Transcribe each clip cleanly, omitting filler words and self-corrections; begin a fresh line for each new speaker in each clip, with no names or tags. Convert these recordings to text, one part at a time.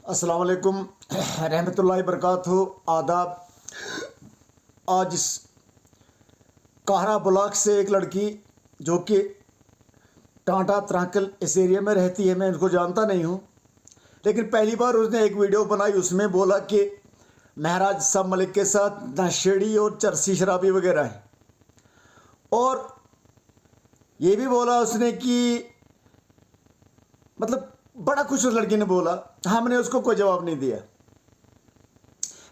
अस्सलाम वालेकुम रहमतुल्लाहि बरकातहू। आदाब। आज इस काहरा ब्लॉक से एक लड़की जो कि टांटा त्रांकल इस एरिया में रहती है, मैं उनको जानता नहीं हूँ, लेकिन पहली बार उसने एक वीडियो बनाई। उसमें बोला कि महराज साहब मलिक के साथ नशेड़ी और चरसी शराबी वगैरह है, और ये भी बोला उसने कि मतलब बड़ा कुछ उस लड़की ने बोला। हमने उसको कोई जवाब नहीं दिया।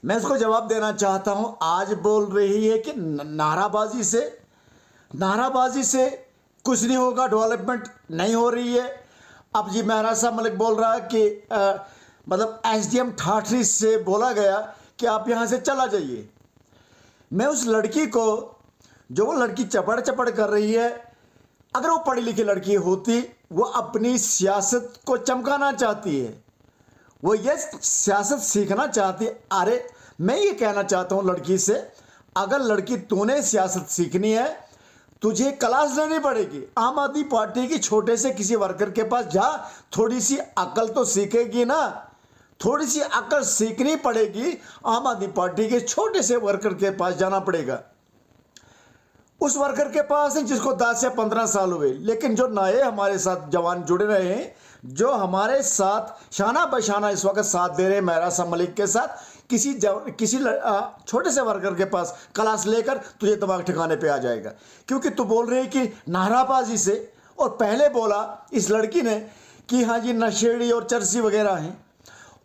मैं उसको जवाब देना चाहता हूं। आज बोल रही है कि नाराबाजी से कुछ नहीं होगा, डेवलपमेंट नहीं हो रही है। अब जी महराज साहब मलिक बोल रहा है कि मतलब एसडीएम ठाठरी से बोला गया कि आप यहां से चला जाइए। मैं उस लड़की को, जो वो लड़की चपड़ चपड़ कर रही है, अगर वो पढ़ी लिखी लड़की होती, वो अपनी सियासत को चमकाना चाहती है, वो ये सियासत सीखना चाहती है। अरे मैं ये कहना चाहता हूँ लड़की से, अगर लड़की तूने सियासत सीखनी है, तुझे क्लास लेनी पड़ेगी। आम आदमी पार्टी की छोटे से किसी वर्कर के पास जा, थोड़ी सी अकल तो सीखेगी ना, थोड़ी सी अकल सीखनी पड़ेगी। आम आदमी पार्टी के छोटे से वर्कर के पास जाना पड़ेगा। उस वर्कर के पास है जिसको 10 या 15 साल हुए, लेकिन जो नए हमारे साथ जवान जुड़े रहे हैं, जो हमारे साथ शाना बशाना इस वक्त साथ दे रहे हैं महराज साहब मलिक के साथ, किसी छोटे से वर्कर के पास क्लास लेकर तुझे दिमाग ठिकाने पे आ जाएगा। क्योंकि तू बोल रही है कि नाराबाजी से, और पहले बोला इस लड़की ने कि हाँ जी नशेड़ी और चरसी वगैरह हैं,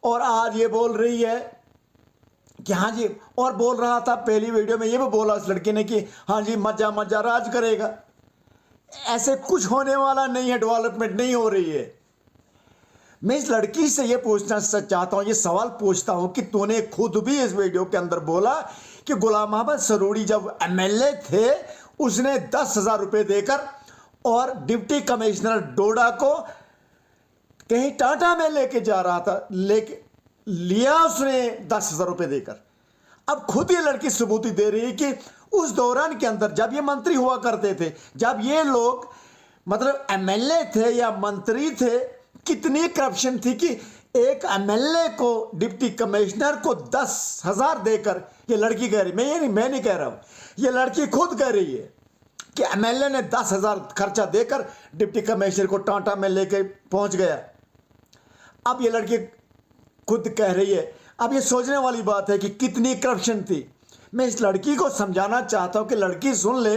और आज ये बोल रही है कि हाँ जी, और बोल रहा था पहली वीडियो में ये भी बोला उस लड़की ने कि हाँ जी मजा मजा राज करेगा। ऐसे कुछ होने वाला नहीं है, डेवलपमेंट नहीं हो रही है। मैं इस लड़की से ये पूछना चाहता हूँ, ये सवाल पूछता हूँ कि तूने खुद भी इस वीडियो के अंदर बोला कि गुलाम मोहम्मद सरूरी जब एमएलए थे, उसने 10,000 रुपये देकर और डिप्टी कमिश्नर डोडा को कहीं टाटा में लेके जा रहा था, लिया उसने 10,000 रुपये देकर। अब खुद ये लड़की सबूती दे रही है कि उस दौरान के अंदर जब ये मंत्री हुआ करते थे, जब ये लोग मतलब एमएलए थे या मंत्री थे, कितनी करप्शन थी कि एक एमएलए को, डिप्टी कमिश्नर को 10,000 देकर, ये लड़की कह रही, मैं नहीं कह रहा हूं, ये लड़की खुद कह रही है कि एमएलए ने 10,000 खर्चा देकर डिप्टी कमिश्नर को टाटा में लेके पहुंच गया। अब ये लड़की खुद कह रही है। अब ये सोचने वाली बात है कि कितनी करप्शन थी। मैं इस लड़की को समझाना चाहता हूं कि लड़की सुन ले,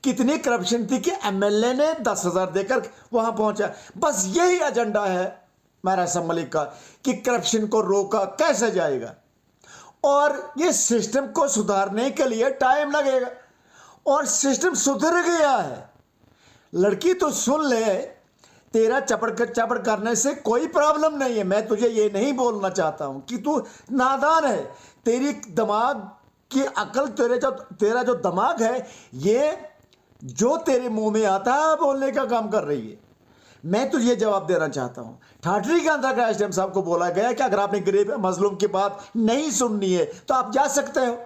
कितनी करप्शन थी कि एमएलए ने 10,000 देकर वहां पहुंचा। बस यही एजेंडा है महराज साहब मलिक का कि करप्शन को रोका कैसे जाएगा, और ये सिस्टम को सुधारने के लिए टाइम लगेगा, और सिस्टम सुधर गया है। लड़की तो सुन ले, तेरा चपड़ करने से कोई प्रॉब्लम नहीं है। मैं तुझे ये नहीं बोलना चाहता हूं कि तू नादान है। तेरी दिमाग की अकल, तेरा जो दिमाग है, ये जो तेरे मुंह में आता है बोलने का काम कर रही है। मैं तुझे जवाब देना चाहता हूं। ठाठरी के अंदर का एसडीएम साहब को बोला गया कि अगर आपने गरीब मजलूम की बात नहीं सुननी है तो आप जा सकते हो।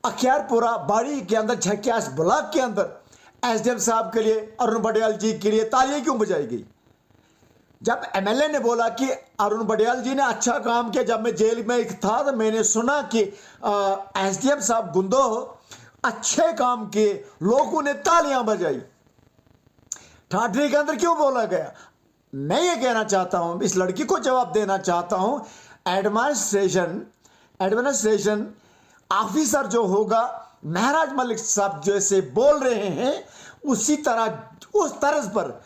अख्यारपुरा बाड़ी के अंदर, झक्यास ब्लॉक के अंदर एसडीएम साहब के लिए, अरुण बडियाल जी के लिए तालियां क्यों बजाई गई? जब एमएलए ने बोला कि अरुण बडियाल जी ने अच्छा काम किया, जब मैं जेल में था तो मैंने सुना कि एसडीएम साहब गुंदो अच्छे काम किए, लोगों ने तालियां बजाई। ठाठरी के अंदर क्यों बोला गया? मैं ये कहना चाहता हूं, इस लड़की को जवाब देना चाहता हूं। एडमिनिस्ट्रेशन ऑफिसर जो होगा, महराज मलिक साहब जैसे बोल रहे हैं, उसी तरह, उस तर्ज पर,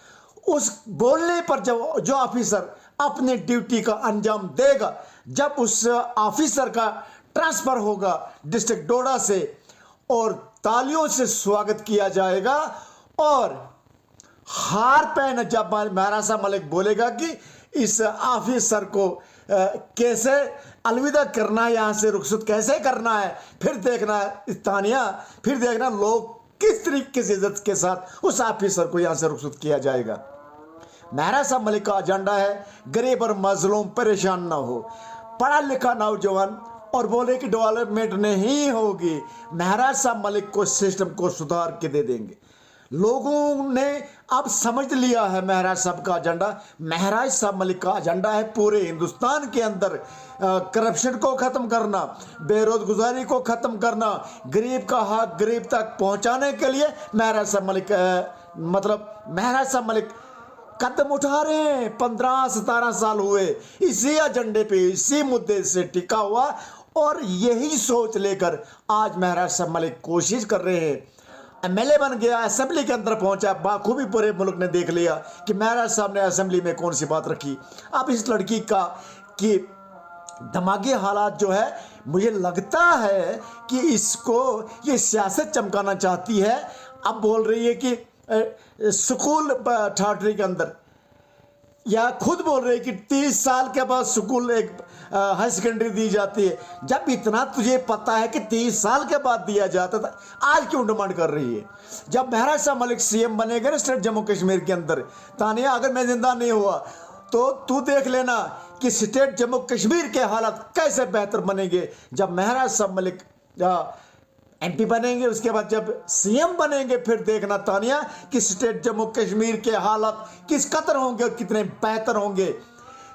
उस बोलने पर जो ऑफिसर अपने ड्यूटी का अंजाम देगा, जब उस ऑफिसर का ट्रांसफर होगा डिस्ट्रिक्ट डोडा से, और तालियों से स्वागत किया जाएगा, और हार पहन जब महराज साहब मलिक बोलेगा कि इस ऑफिसर को कैसे अलविदा करना है, यहाँ से रुखसत कैसे करना है, फिर देखना तानिया, फिर देखना लोग किस तरीके से इज्जत के साथ उस ऑफिसर को यहाँ से रुखसत किया जाएगा। महराज साहब मलिक का एजेंडा है गरीब और मजलूम परेशान ना हो, पढ़ा लिखा नौजवान, और बोले कि डेवलपमेंट नहीं होगी। महराज साहब मलिक को सिस्टम को सुधार के दे देंगे। लोगों ने अब समझ लिया है महराज साहब का एजेंडा। महराज साहब मलिक का एजेंडा है पूरे हिंदुस्तान के अंदर करप्शन को ख़त्म करना, बेरोजगारी को ख़त्म करना, गरीब का हक गरीब तक पहुंचाने के लिए महराज साहब मलिक महराज साहब मलिक कदम उठा रहे हैं। 15-17 साल हुए इसी एजेंडे पे, इसी मुद्दे से टिका हुआ, और यही सोच लेकर आज महराज साहब मलिक कोशिश कर रहे हैं। एमएलए बन गया, असेंबली के अंदर पहुंचा, बाखूबी पूरे मुल्क ने देख लिया कि महराज साहब ने असेंबली में कौन सी बात रखी। अब इस लड़की का कि दिमागी हालात जो है, मुझे लगता है कि इसको ये सियासत चमकाना चाहती है। अब बोल रही है कि स्कूल ठाठरी के अंदर, या खुद बोल रहे कि 30 साल के बाद स्कूल एक हाई सेकेंडरी दी जाती है। जब इतना तुझे पता है कि 30 साल के बाद दिया जाता था, आज क्यों डिमांड कर रही है? जब महराज साहब मलिक सीएम बनेगा ना स्टेट जम्मू कश्मीर के अंदर, तानिया अगर मैं जिंदा नहीं हुआ तो तू देख लेना कि स्टेट जम्मू कश्मीर के हालात कैसे बेहतर बनेंगे जब महराज साहब मलिक एमपी बनेंगे। उसके बाद जब सीएम बनेंगे, फिर देखना तानिया कि स्टेट जम्मू कश्मीर के हालात किस कदर होंगे और कितने बेहतर होंगे।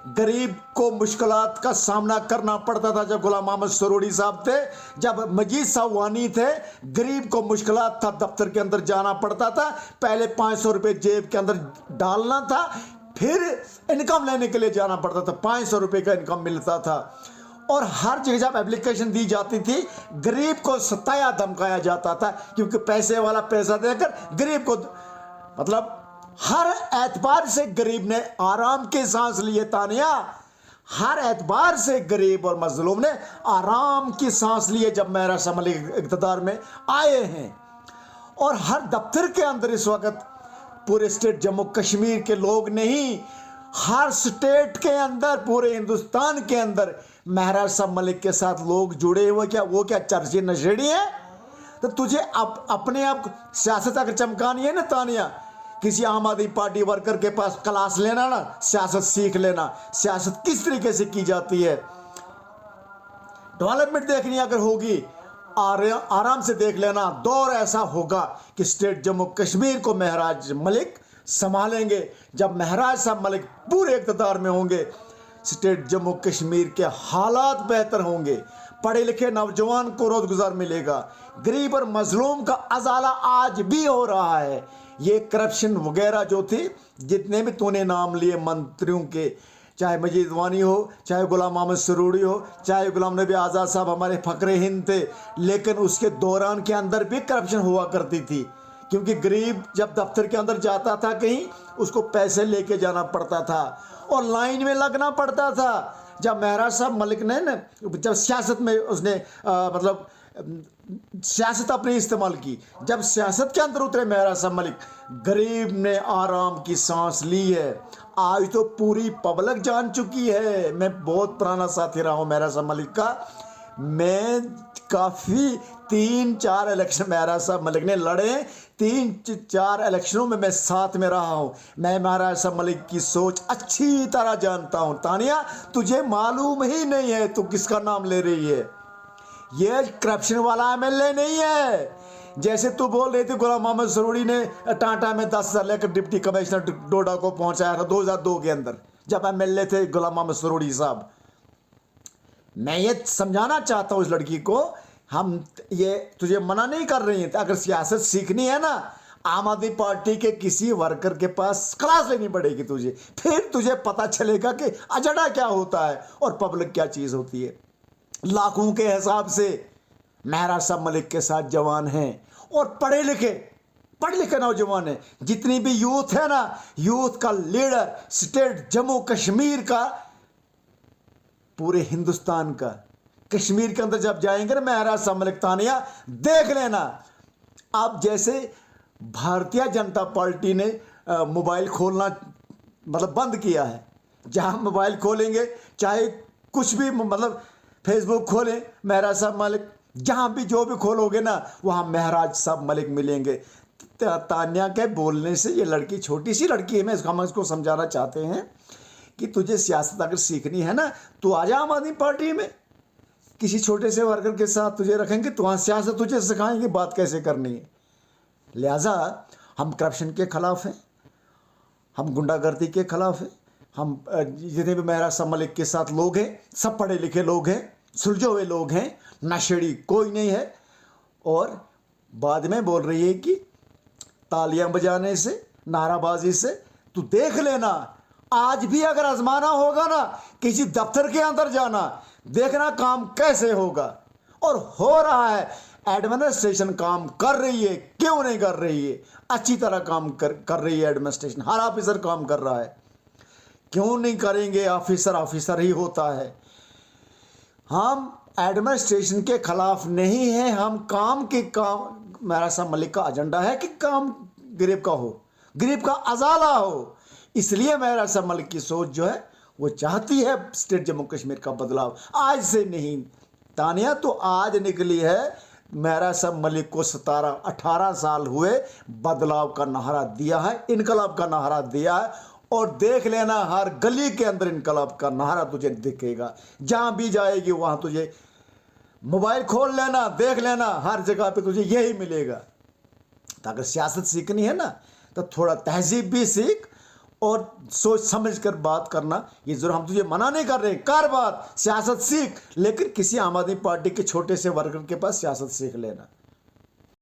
गरीब को मुश्किलात का सामना करना पड़ता था जब गुलाम मोहम्मद सरोड़ी साहब थे, जब मजीद साहब वानी थे, गरीब को मुश्किलात था, दफ्तर के अंदर जाना पड़ता था, पहले 500 रुपये जेब के अंदर डालना था, फिर इनकम लेने के लिए जाना पड़ता था, 500 रुपये का इनकम मिलता था। और हर जगह जब एप्लीकेशन दी जाती थी, गरीब को सताया धमकाया जाता था, क्योंकि पैसे वाला पैसा देकर गरीब को हर एतबार से गरीब ने आराम की सांस लिए। तानिया, हर एतबार से गरीब और मजलूम ने आराम की सांस लिए जब महराज साहब मलिक इक़्तिदार में आए हैं। और हर दफ्तर के अंदर इस वक्त पूरे स्टेट जम्मू कश्मीर के लोग नहीं, हर स्टेट के अंदर, पूरे हिंदुस्तान के अंदर महराज साहब मलिक के साथ लोग जुड़े हुए। क्या वो क्या चर्चे नशेड़ी है? तो तुझे अपने आप सियासत अगर चमकानी है ना तानिया, किसी आम आदमी पार्टी वर्कर के पास क्लास लेना ना, सियासत सीख लेना, सियासत किस तरीके से की जाती है। डेवलपमेंट देखनी अगर होगी, आराम से देख लेना। दौर ऐसा होगा कि स्टेट जम्मू कश्मीर को महराज मलिक संभालेंगे। जब महराज साहब मलिक पूरे इक़्तिदार में होंगे, स्टेट जम्मू कश्मीर के हालात बेहतर होंगे, पढ़े लिखे नौजवान को रोजगार मिलेगा, गरीब और मजलूम का अजाला आज भी हो रहा है। ये करप्शन वगैरह जो थी, जितने भी तूने नाम लिए मंत्रियों के, चाहे मजीद वानी हो, चाहे गुलाम मोहम्मद सरोड़ी हो, चाहे गुलाम नबी आज़ाद साहब हमारे फ़ख्रे हिंद थे, लेकिन उसके दौरान के अंदर भी करप्शन हुआ करती थी, क्योंकि गरीब जब दफ्तर के अंदर जाता था कहीं, उसको पैसे लेके जाना पड़ता था और लाइन में लगना पड़ता था। जब महराज साहब मलिक ने न जब सियासत में उसने सियासत अपनी इस्तेमाल की, जब सियासत के अंदर उतरे महराज साहब मलिक, गरीब ने आराम की सांस ली है। आज तो पूरी पब्लिक जान चुकी है। मैं बहुत पुराना साथी रहा हूँ महराज साहब मलिक का। मैं काफ़ी 3-4 इलेक्शन महराज साहब मलिक ने लड़े, 3-4 इलेक्शनों में मैं साथ में रहा हूँ। मैं महराज साहब मलिक की सोच अच्छी तरह जानता हूँ। तानिया, तुझे मालूम ही नहीं है तू किसका नाम ले रही है। ये करप्शन वाला एमएलए नहीं है। जैसे तू बोल रही थी गुलाम मोहम्मद सरोड़ी ने टाटा में 10,000 लेकर डिप्टी कमिश्नर डोडा को पहुंचाया था 2002 के अंदर, जब एमएलए थे गुलाम मोहम्मद सरोड़ी साहब। मैं ये समझाना चाहता हूँ इस लड़की को, हम ये तुझे मना नहीं कर रही हैं। अगर सियासत सीखनी है ना, आम आदमी पार्टी के किसी वर्कर के पास क्लास लेनी पड़ेगी तुझे, फिर तुझे पता चलेगा कि एजेंडा क्या होता है और पब्लिक क्या चीज़ होती है। लाखों के हिसाब से महराज साहब मलिक के साथ जवान हैं और पढ़े लिखे नौजवान हैं। जितनी भी यूथ है ना, यूथ का लीडर स्टेट जम्मू कश्मीर का, पूरे हिंदुस्तान का। कश्मीर के अंदर जब जाएंगे ना महराज साहब मलिक, तानिया देख लेना। अब जैसे भारतीय जनता पार्टी ने मोबाइल खोलना बंद किया है, जहां मोबाइल खोलेंगे चाहे कुछ भी फेसबुक खोलें महराज साहब मलिक, जहां भी जो भी खोलोगे ना वहां महराज साहब मलिक मिलेंगे। तान्या के बोलने से, ये लड़की छोटी सी लड़की है, मैं इसको समझाना चाहते हैं कि तुझे सियासत अगर सीखनी है ना, तो आजा आम आदमी पार्टी में, किसी छोटे से वर्कर के साथ तुझे रखेंगे तो वहाँ सियासत तुझे सिखाएंगे बात कैसे करनी है। लिहाजा हम करप्शन के खिलाफ हैं, हम गुंडागर्दी के खिलाफ हैं, हम जितने भी महराज मलिक के साथ लोग हैं सब पढ़े लिखे लोग हैं, सुलझे हुए लोग हैं, नशेड़ी कोई नहीं है। और बाद में बोल रही है कि तालियां बजाने से, नाराबाजी से, तू देख लेना आज भी अगर आजमाना होगा ना किसी दफ्तर के अंदर जाना, देखना काम कैसे होगा। और हो रहा है, एडमिनिस्ट्रेशन काम कर रही है, क्यों नहीं कर रही है, अच्छी तरह काम कर रही है एडमिनिस्ट्रेशन, हर ऑफिसर काम कर रहा है, क्यों नहीं करेंगे, ऑफिसर ही होता है। हम एडमिनिस्ट्रेशन के खिलाफ नहीं है, हम काम महराज मलिक का एजेंडा है कि काम गरीब का हो, गरीब का अजाला हो। इसलिए महराज मलिक की सोच जो है वो चाहती है स्टेट जम्मू कश्मीर का बदलाव, आज से नहीं। तानिया तो आज निकली है, महराज मलिक को 17-18 साल हुए बदलाव का नारा दिया है, इनकलाब का नारा दिया है। और देख लेना हर गली के अंदर इनकलाब का नारा तुझे दिखेगा, जहां भी जाएगी वहां तुझे मोबाइल खोल लेना, देख लेना, हर जगह पे तुझे यही मिलेगा। तो अगर सियासत सीखनी है ना तो थोड़ा तहजीब भी सीख और सोच समझ कर बात करना। ये जरूर हम तुझे मना नहीं कर रहे, कर बात, सियासत सीख, लेकिन किसी आम आदमी पार्टी के छोटे से वर्कर के पास सियासत सीख लेना।